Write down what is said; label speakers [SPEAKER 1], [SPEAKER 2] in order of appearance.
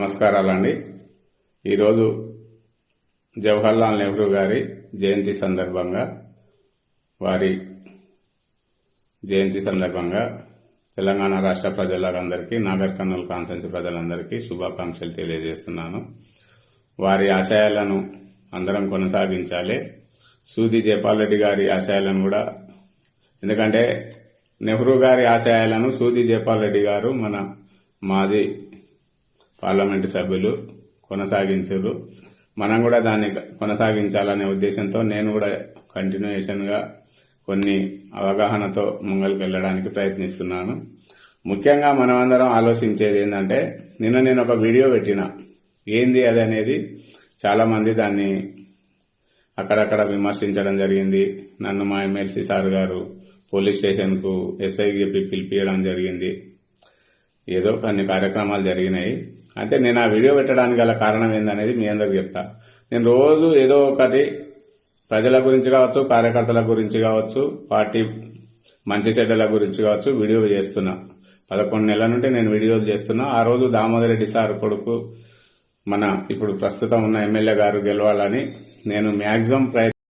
[SPEAKER 1] నమస్కారాలండి. ఈరోజు జవహర్లాల్ నెహ్రూ గారి జయంతి సందర్భంగా తెలంగాణ రాష్ట్ర ప్రజలందరికీ, నాగర్ కర్నూలు కాన్స్టిట్యున్సీ ప్రజలందరికీ శుభాకాంక్షలు తెలియజేస్తున్నాను. వారి ఆశయాలను అందరం కొనసాగించాలి. సూది జైపాల్ రెడ్డి గారి ఆశయాలను కూడా, ఎందుకంటే నెహ్రూ గారి ఆశయాలను సూది జైపాల్ రెడ్డి గారు మన మాజీ పార్లమెంటు సభ్యులు కొనసాగించారు. మనం కూడా దాన్ని కొనసాగించాలనే ఉద్దేశంతో నేను కూడా కంటిన్యూయేషన్గా కొన్ని అవగాహనతో ముంగల్కి వెళ్ళడానికి ప్రయత్నిస్తున్నాను. ముఖ్యంగా మనమందరం ఆలోచించేది ఏంటంటే, నేను ఒక వీడియో పెట్టిన, ఏంది అది అనేది చాలామంది దాన్ని అక్కడక్కడ విమర్శించడం జరిగింది. నన్ను మా ఎమ్మెల్సీ సార్ గారు పోలీస్ స్టేషన్కు ఎస్ఐకి పిలిపించడం జరిగింది. ఏదో కొన్ని కార్యక్రమాలు జరిగినాయి. అంటే నేను ఆ వీడియో పెట్టడానికి గల కారణం ఏందనేది మీ అందరికి చెప్తా. నేను రోజు ఏదో ఒకటి ప్రజల గురించి కావచ్చు, కార్యకర్తల గురించి కావచ్చు, పార్టీ మంచి చెడ్డల గురించి కావచ్చు వీడియో చేస్తున్నా. 11 నెలల నుండి నేను వీడియోలు చేస్తున్నా. ఆ రోజు దామోదర్ రెడ్డి సార్ కొడుకు, మన ఇప్పుడు ప్రస్తుతం ఉన్న ఎమ్మెల్యే గారు గెలవాలని నేను మ్యాక్సిమం